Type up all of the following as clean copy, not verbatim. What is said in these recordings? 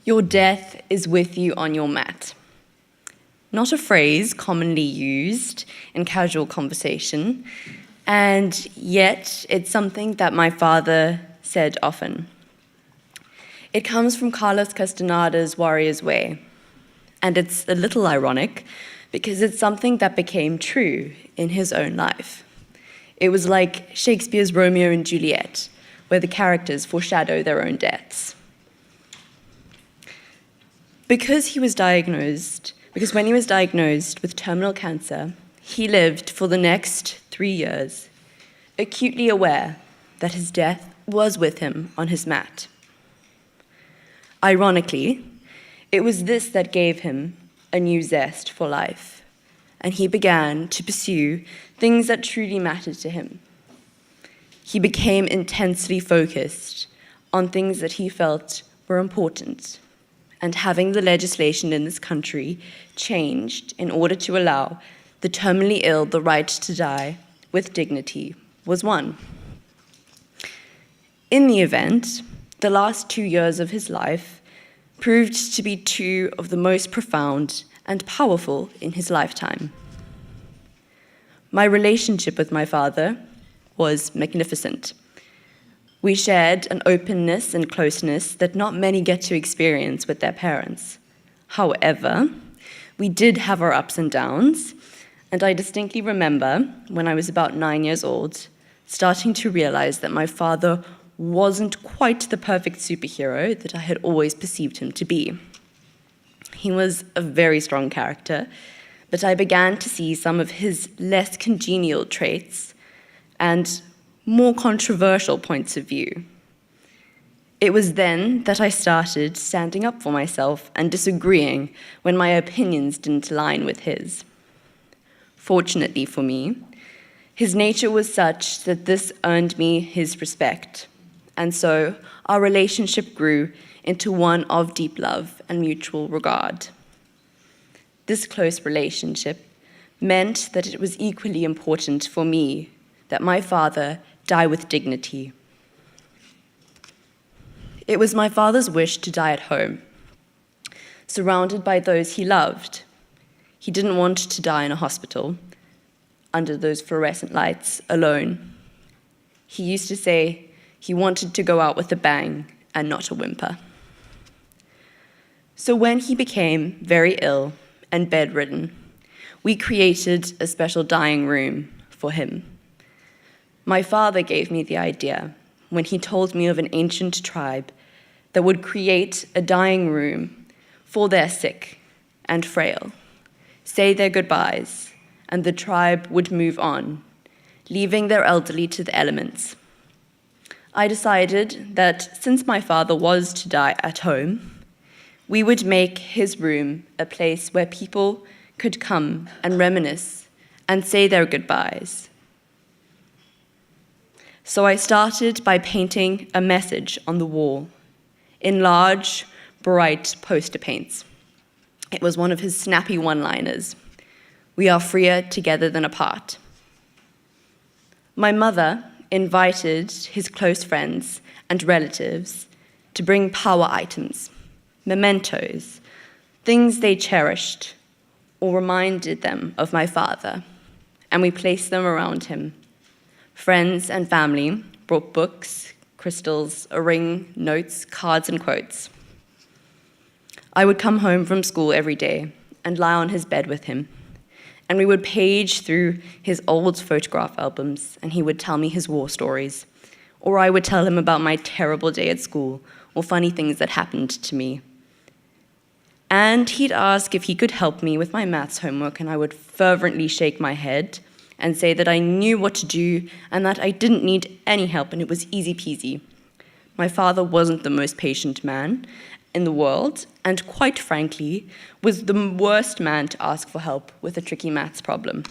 Your death is with you on your mat. Not a phrase commonly used in casual conversation, and yet it's something that my father said often. It comes from Carlos Castaneda's Warrior's Way, and it's a little ironic because it's something that became true in his own life. It was like Shakespeare's Romeo and Juliet, where the characters foreshadow their own deaths. Because when he was diagnosed with terminal cancer, he lived for the next 3 years, acutely aware that his death was with him on his mat. Ironically, it was this that gave him a new zest for life, and he began to pursue things that truly mattered to him. He became intensely focused on things that he felt were important, and having the legislation in this country changed in order to allow the terminally ill the right to die with dignity was one. In the event, the last 2 years of his life proved to be two of the most profound and powerful in his lifetime. My relationship with my father was magnificent. We shared an openness and closeness that not many get to experience with their parents. However, we did have our ups and downs, and I distinctly remember, when I was about 9 years old, starting to realize that my father wasn't quite the perfect superhero that I had always perceived him to be. He was a very strong character, but I began to see some of his less congenial traits and more controversial points of view. It was then that I started standing up for myself and disagreeing when my opinions didn't align with his. Fortunately for me, his nature was such that this earned me his respect, and so our relationship grew into one of deep love and mutual regard. This close relationship meant that it was equally important for me that my father die with dignity. It was my father's wish to die at home, surrounded by those he loved. He didn't want to die in a hospital, under those fluorescent lights, alone. He used to say he wanted to go out with a bang and not a whimper. So when he became very ill and bedridden, we created a special dying room for him. My father gave me the idea when he told me of an ancient tribe that would create a dying room for their sick and frail, say their goodbyes, and the tribe would move on, leaving their elderly to the elements. I decided that since my father was to die at home, we would make his room a place where people could come and reminisce and say their goodbyes. So I started by painting a message on the wall in large, bright poster paints. It was one of his snappy one-liners: "We are freer together than apart." My mother invited his close friends and relatives to bring power items, mementos, things they cherished or reminded them of my father, and we placed them around him. Friends and family brought books, crystals, a ring, notes, cards, and quotes. I would come home from school every day and lie on his bed with him, and we would page through his old photograph albums, and he would tell me his war stories, or I would tell him about my terrible day at school or funny things that happened to me. And he'd ask if he could help me with my maths homework, and I would fervently shake my head and say that I knew what to do and that I didn't need any help and it was easy peasy. My father wasn't the most patient man in the world, and quite frankly, was the worst man to ask for help with a tricky maths problem.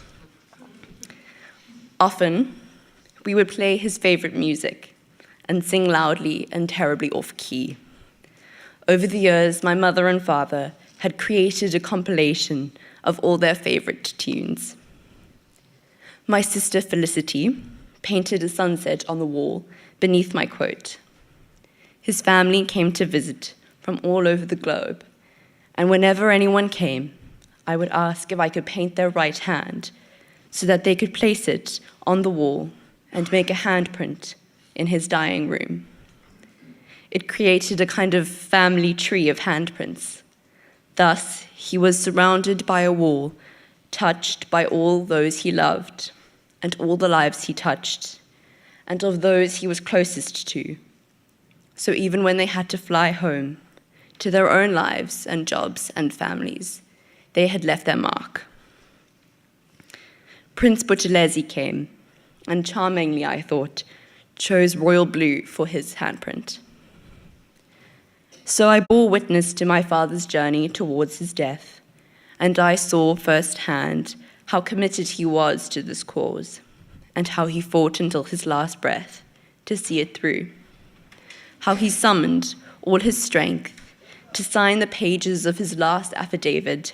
Often, we would play his favorite music and sing loudly and terribly off-key. Over the years, my mother and father had created a compilation of all their favorite tunes. My sister Felicity painted a sunset on the wall beneath my quote. His family came to visit from all over the globe, and whenever anyone came, I would ask if I could paint their right hand so that they could place it on the wall and make a handprint in his dying room. It created a kind of family tree of handprints. Thus, he was surrounded by a wall, touched by all those he loved, and all the lives he touched, and of those he was closest to. So even when they had to fly home, to their own lives and jobs and families, they had left their mark. Prince Buthelezi came, and charmingly, I thought, chose royal blue for his handprint. So I bore witness to my father's journey towards his death, and I saw firsthand how committed he was to this cause, and how he fought until his last breath to see it through, how he summoned all his strength to sign the pages of his last affidavit,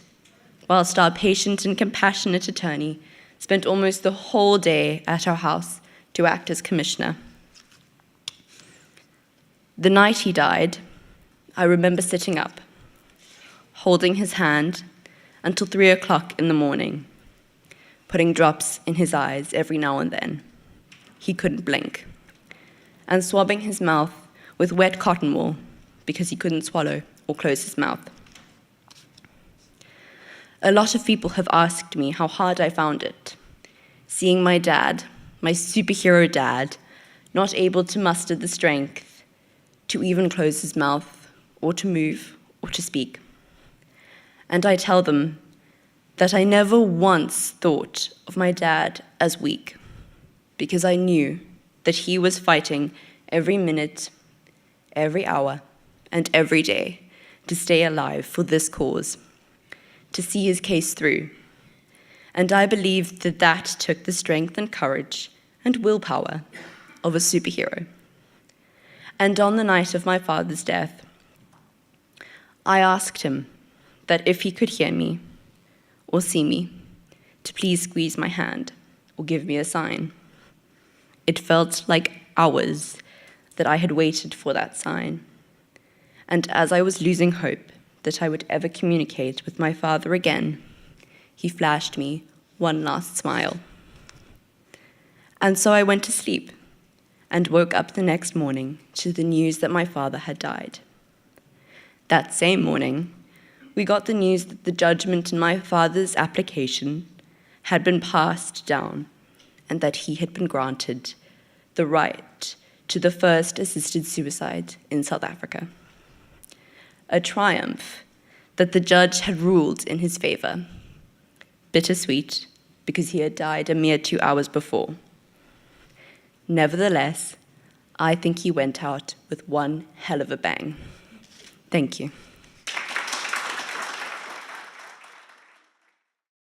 whilst our patient and compassionate attorney spent almost the whole day at our house to act as commissioner. The night he died, I remember sitting up, holding his hand until 3 o'clock in the morning, putting drops in his eyes every now and then. He couldn't blink, and swabbing his mouth with wet cotton wool because he couldn't swallow or close his mouth. A lot of people have asked me how hard I found it, seeing my dad, my superhero dad, not able to muster the strength to even close his mouth or to move or to speak. And I tell them that I never once thought of my dad as weak, because I knew that he was fighting every minute, every hour, and every day to stay alive for this cause, to see his case through. And I believed that that took the strength and courage and willpower of a superhero. And on the night of my father's death, I asked him that if he could hear me or see me, to please squeeze my hand or give me a sign. It felt like hours that I had waited for that sign. And as I was losing hope that I would ever communicate with my father again, he flashed me one last smile. And so I went to sleep and woke up the next morning to the news that my father had died. That same morning, we got the news that the judgment in my father's application had been passed down and that he had been granted the right to the first assisted suicide in South Africa. A triumph that the judge had ruled in his favor. Bittersweet, because he had died a mere 2 hours before. Nevertheless, I think he went out with one hell of a bang. Thank you.